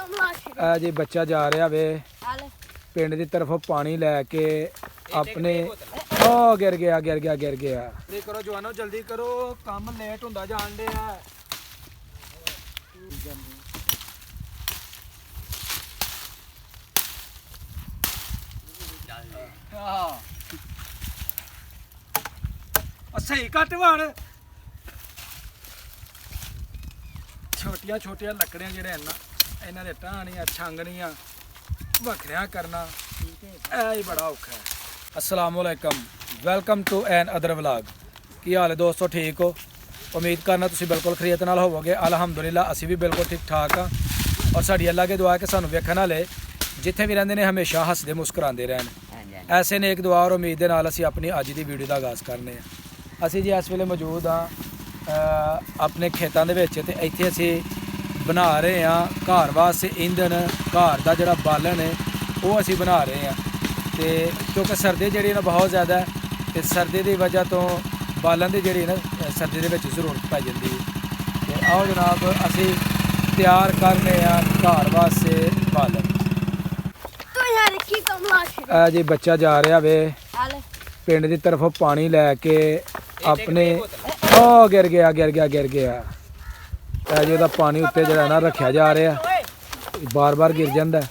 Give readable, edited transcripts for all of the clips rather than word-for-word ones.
ਇਹ ਜੀ ਬੱਚਾ ਜਾ ਰਿਹਾ ਵੇ ਪਿੰਡ ਦੀ ਤਰਫੋਂ ਪਾਣੀ ਲੈ ਕੇ ਆਪਣੇ ਉਹ ਗਿਰ ਗਿਆ ਜਲਦੀ ਕਰੋ ਜਵਾਨੋ ਜਲਦੀ ਕਰੋ ਕੰਮ ਲੇਟ ਹੁੰਦਾ ਜਾਣ ਡਿਆ सही घट वण छोटिया छोटिया लकड़ियां जेह्ड़े इन्हां दे ढाणियां छांगणियां वखरियां करना ही बड़ा औखा है। अस्सलाम वालेकुम welcome to another vlog की हाल है दोस्तों ठीक हो उम्मीद करना तुसीं बिल्कुल खरीत नाल होवोगे अलहमदुलिल्लाह असीं भी बिल्कुल ठीक ठाक हाँ और साडी अल्लाह के दुआ है कि सानूं वेखण वाले जिथे भी रहिंदे ने हमेशा हसदे मुस्कुरांदे रहन ऐसे ने एक दुआ और उम्मीद दे नाल असीं अपनी अज दी वीडियो दा आगाज़ करने हैं। ਅਸੀਂ ਜੀ ਇਸ ਵੇਲੇ ਮੌਜੂਦ ਹਾਂ ਆਪਣੇ ਖੇਤਾਂ ਦੇ ਵਿੱਚ ਤੇ ਇੱਥੇ ਅਸੀਂ ਬਣਾ ਰਹੇ ਹਾਂ ਘਰ ਵਾਸਤੇ ਇੰਧਨ ਘਰ ਦਾ ਜਿਹੜਾ ਬਾਲਣ ਹੈ ਉਹ ਅਸੀਂ ਬਣਾ ਰਹੇ ਹਾਂ ਤੇ ਕਿਉਂਕਿ ਸਰਦੀ ਜਿਹੜੀ ਨਾ ਬਹੁਤ ਜ਼ਿਆਦਾ ਹੈ ਤੇ ਸਰਦੀ ਦੀ ਵਜ੍ਹਾ ਤੋਂ ਬਾਲਣ ਦੀ ਜਿਹੜੀ ਨਾ ਸਰਦੀ ਦੇ ਵਿੱਚ ਜ਼ਰੂਰਤ ਪੈ ਜਾਂਦੀ ਹੈ ਤੇ ਆਓ ਜਨਾਬ ਅਸੀਂ ਤਿਆਰ ਕਰ ਰਹੇ ਹਾਂ ਘਰ ਵਾਸਤੇ ਬਾਲਣ ਆ ਜੀ ਬੱਚਾ ਜਾ ਰਿਹਾ ਵੇ ਪਿੰਡ ਦੀ ਤਰਫੋਂ ਪਾਣੀ ਲੈ ਕੇ अपने गिर गया जी ਉਹਦਾ ਪਾਣੀ ਉੱਤੇ ਜਿਹੜਾ ਨਾ ਰੱਖਿਆ ਜਾ ਰਿਹਾ ਬਾਰ-ਬਾਰ ਗਿਰ ਜਾਂਦਾ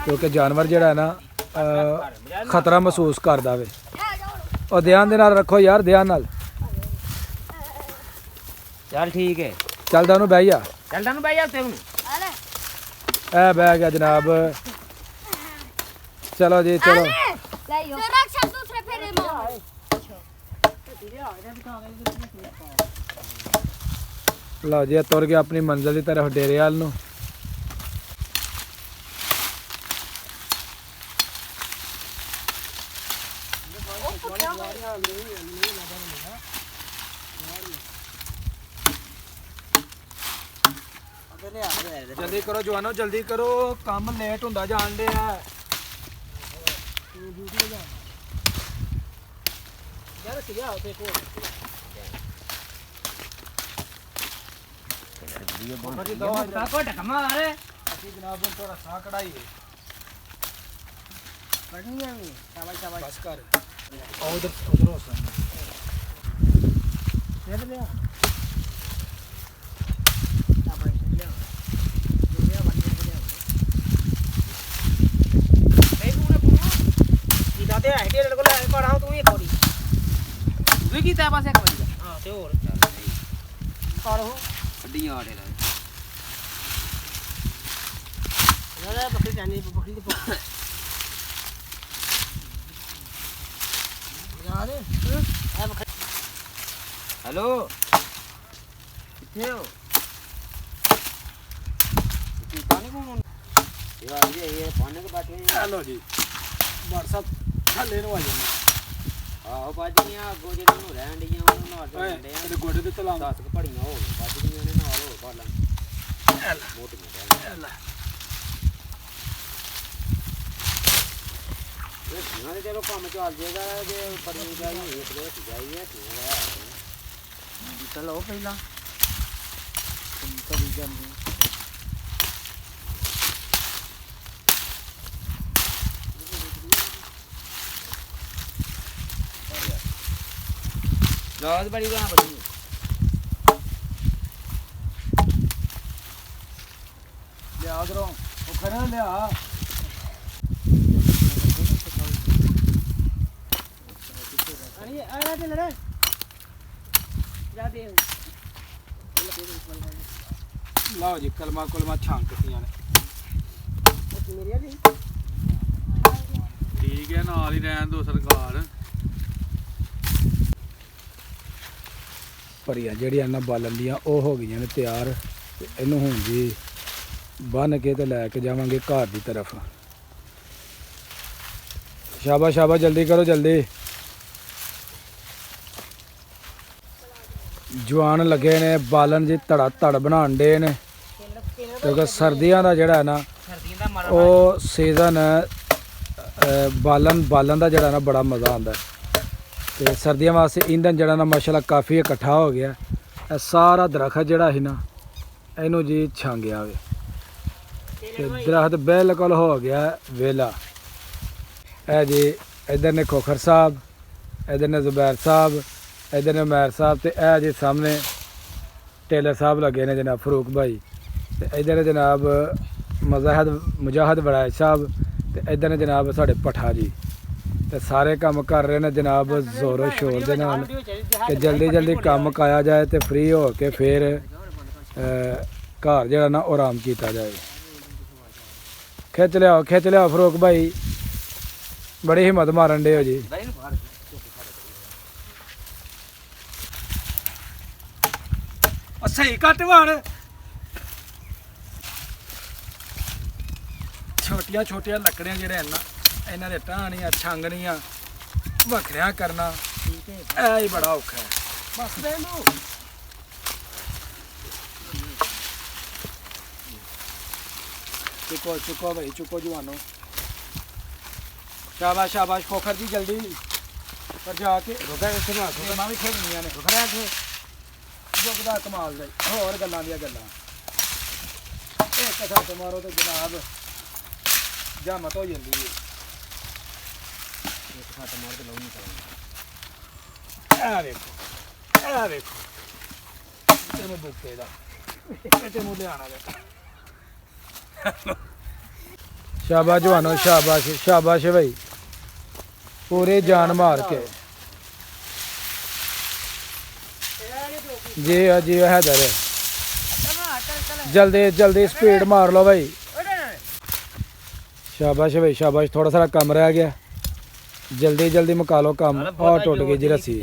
ਕਿਉਂਕਿ ਜਾਨਵਰ ਜਿਹੜਾ ਨਾ ਖਤਰਾ ਮਹਿਸੂਸ ਕਰਦਾ ਵੇ ਉਹ ਧਿਆਨ ਦੇ ਨਾਲ ਰੱਖੋ ਯਾਰ ਧਿਆਨ ਨਾਲ ਚੱਲ ਠੀਕ ਹੈ ਚੱਲਦਾ ਨੂੰ ਬਹਿ ਜਾ ਉੱਤੇ ਹੁਣ ਇਹ ਬਹਿ ਗਿਆ ਜਨਾਬ ਚਲੋ ਜੀ ਚਲੋ लो जी तुर गया अपनी मंजिल की तरफ डेरे वाल नूं जल्दी करो जवानों जल्दी करो काम लेट हुंदा जान दिया हेलो किथे हो हेलो जी व्हाट्सएप थल्ले नु आ जाने ਆਹੋ ਬਾਜੀਆਂ ਅੱਗੋਂ ਜਿਹੜੀਆਂ ਨੂੰ ਰਹਿਣ ਡੀਆਂ ਉਹਨਾਂ ਨਾਲ ਜਾਂਦੇ ਆ ਤੇ ਗੋਡੇ ਤੇ ਤਲਾ 10 ਘੜੀਆਂ ਹੋ ਬਾਜੀਆਂ ਨੇ ਨਾਲ ਹੋ ਬਾਲਾਂ ਮੋਟ ਮੋਟ ਇਹ ਨਾਲੇ ਚਲੋ ਕੰਮ ਚੱਲ ਜਾਏਗਾ ਜੇ ਪਰਮੀ ਦਾ ਹੀ ਇੱਕ ਦੋ ਜਾਈਏ ਚਲੋ ਪਹਿਲਾਂ ਕਰੀ ਜਾਂਦੇ बहुत बड़ी कहाँ बनी लिया उधरों वो खड़ा लिया अरे दे ले जा दे लाओ जी कलमा कुलमा छांक कितियां ने मेरी जी ठीक है नाल ही रहन दो सरकार ਭਰੀਆਂ ਜਿਹੜੀਆਂ ਇਹਨਾਂ ਬਾਲਣ ਦੀਆਂ ਉਹ ਹੋ ਗਈਆਂ ਨੇ ਤਿਆਰ ਤੇ ਇਹਨੂੰ ਹੁਣ ਜੀ ਬੰਨ ਕੇ ਤੇ ਲੈ ਕੇ ਜਾਵਾਂਗੇ ਘਰ ਦੀ ਤਰਫ ਸ਼ਾਬਾਸ਼ ਸ਼ਾਬਾਸ਼ ਜਲਦੀ ਕਰੋ ਜਲਦੀ ਜਵਾਨ ਲੱਗੇ ਨੇ ਬਾਲਣ ਜੀ ਧੜਾ ਧੜ ਬਣਾਉਣ ਦੇ ਨੇ ਕਿਉਂਕਿ ਸਰਦੀਆਂ ਦਾ ਜਿਹੜਾ ਨਾ ਉਹ ਸੀਜ਼ਨ ਬਾਲਣ ਦਾ ਜਿਹੜਾ ਨਾ ਬੜਾ ਮਜ਼ਾ ਆਉਂਦਾ ਤੇ ਸਰਦੀਆਂ ਵਾਸਤੇ ਇੰਧਨ ਜਿਹੜਾ ਨਾ ਮਾਸ਼ਾਅੱਲਾ ਕਾਫੀ ਇਕੱਠਾ ਹੋ ਗਿਆ ਇਹ ਸਾਰਾ ਦਰਖਤ ਜਿਹੜਾ ਸੀ ਨਾ ਇਹਨੂੰ ਜੀ ਛਾਂਗਿਆ ਵੇ ਤੇ ਦਰਖਤ ਬਿਲਕੁਲ ਹੋ ਗਿਆ ਵੇਲਾ। ਇਹ ਜੀ ਇਧਰ ਨੇ ਖੋਖਰ ਸਾਹਿਬ, ਇਧਰ ਨੇ ਜ਼ੁਬੈਰ ਸਾਹਿਬ, ਇਧਰ ਨੇ ਉਮੈਰ ਸਾਹਿਬ, ਤੇ ਇਹ ਜੀ ਸਾਹਮਣੇ ਟੇਲਰ ਸਾਹਿਬ ਲੱਗੇ ਨੇ ਜਨਾਬ ਫਰੂਕ ਭਾਈ, ਤੇ ਇਧਰ ਜਨਾਬ ਮੁਜਾਹਦ ਵੜਾਇ ਸਾਹਿਬ, ਤੇ ਇਧਰ ਨੇ ਜਨਾਬ ਸਾਡੇ ਪਠਾ ਜੀ। ਤੇ ਸਾਰੇ ਕੰਮ ਕਰ ਰਹੇ ਨੇ ਜਨਾਬ ਜ਼ੋਰੋ ਸ਼ੋਰ ਦੇ ਨਾਲ ਕਿ ਜਲਦੀ ਜਲਦੀ ਕੰਮ ਮੁਕਾਇਆ ਜਾਏ ਤੇ ਫ੍ਰੀ ਹੋ ਕੇ ਫਿਰ ਘਰ ਜਿਹੜਾ ਨਾ ਉਹ ਆਰਾਮ ਕੀਤਾ ਜਾਏ। ਖਿੱਚ ਲਿਆਓ ਫਰੂਕ ਭਾਈ, ਬੜੀ ਹਿੰਮਤ ਮਾਰਨ ਡੇ ਹੋ ਜੀ। ਸਹੀ ਘੱਟ ਵਾੜ, ਛੋਟੀਆਂ ਛੋਟੀਆਂ ਲੱਕੜੀਆਂ ਜਿਹੜੇ ਇਹਨਾਂ ਦੇ ਟਾਹਣੀਆਂ ਛਾਂਗਣੀਆਂ ਵੱਖਰਿਆਂ ਕਰਨਾ ਇਹ ਹੀ ਬੜਾ ਔਖਾ ਹੈ। ਬਸ ਦੇ ਨੂੰ ਚੁੱਕੋ ਭਾਈ, ਚੁੱਕੋ ਜਵਾਨੋ। ਸ਼ਾਬਾਸ਼ ਸ਼ਾਬਾਸ਼ ਖੋਖਰ ਜੀ, ਜਲਦੀ ਪਰ ਜਾ ਕੇ ਰੁਕਾ ਇੱਥੇ ਨਾ ਵੀ ਖੇਡਣੀਆਂ ਨੇ। ਰੁਕ ਰਿਹਾ ਇੱਥੇ ਜੁਗਦਾ ਕਮਾਲ ਦਾ ਹੋਰ ਗੱਲਾਂ ਦੀਆਂ ਗੱਲਾਂ। ਇੱਕ ਸੱਟ ਮਾਰੋ ਤੇ ਜਨਾਬ ਜਾਮਤ ਹੋ ਜਾਂਦੀ ਹੈ। ਇੱਕ ਸੱਟ ਮਾਰ ਕੇ ਲਾਉ ਨਹੀਂ ਕਰਾਂਗੇ। ਇਹ ਵੇਖੋ ਤੈਨੂੰ ਬੁੱਕੇ ਦਾ ਤੈਨੂੰ ਲਿਆਣਾ ਦੇ। ਸ਼ਾਬਾਸ਼ ਜਵਾਨੋ, ਸ਼ਾਬਾਸ਼ ਸ਼ਾਬਾਸ਼ ਭਾਈ, ਪੂਰੇ ਜਾਨ ਮਾਰ ਕੇ। ਜੀ ਹੈਦਰ ਜਲਦੀ स्पीड मार लो भाई। शाबाश भाई शाबाश, थोड़ा सारा कम रह गया, जल्दी मुका लो काम। और टुट गई जी रस्सी।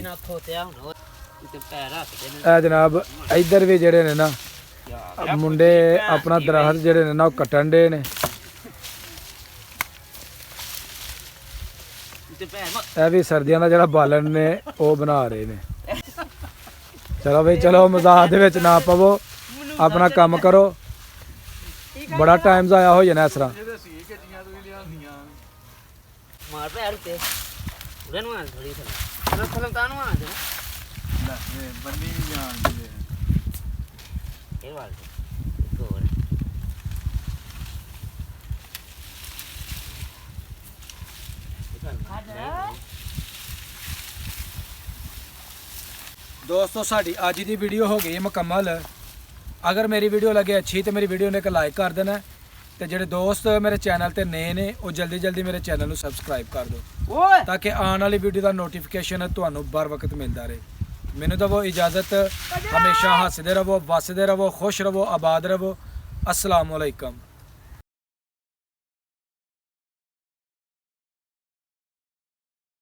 जनाब इधर भी जेडे ने ना मुंडे अपना दरख्त जेडे ने ना कट्टन डे ने। भी सर्दियों का जो बालन ने वो बना रहे ने। चलो भाई चलो, मजाक दे विच ना पवो, अपना काम करो, बड़ा टाइम जाया हो जाना इस तरह। दोस्तों साड़ी अज की वीडियो हो गई मुकम्मल। अगर मेरी वीडियो लगे अच्छी तो मेरी वीडियो ने एक लाइक कर देना, तो ਜਿਹੜੇ दोस्त मेरे चैनल ते नए ने वो जल्दी मेरे चैनल ਨੂੰ सबसक्राइब कर दो ताकि आने वाली वीडियो का नोटिफिकेशन ਤੁਹਾਨੂੰ बर वक्त मिलता रहे। मैनू दवो इजाज़त, हमेशा हसदे रहो, वसदे रहो, खुश रहो, आबाद रहो। अस्सलाम वालेकुम।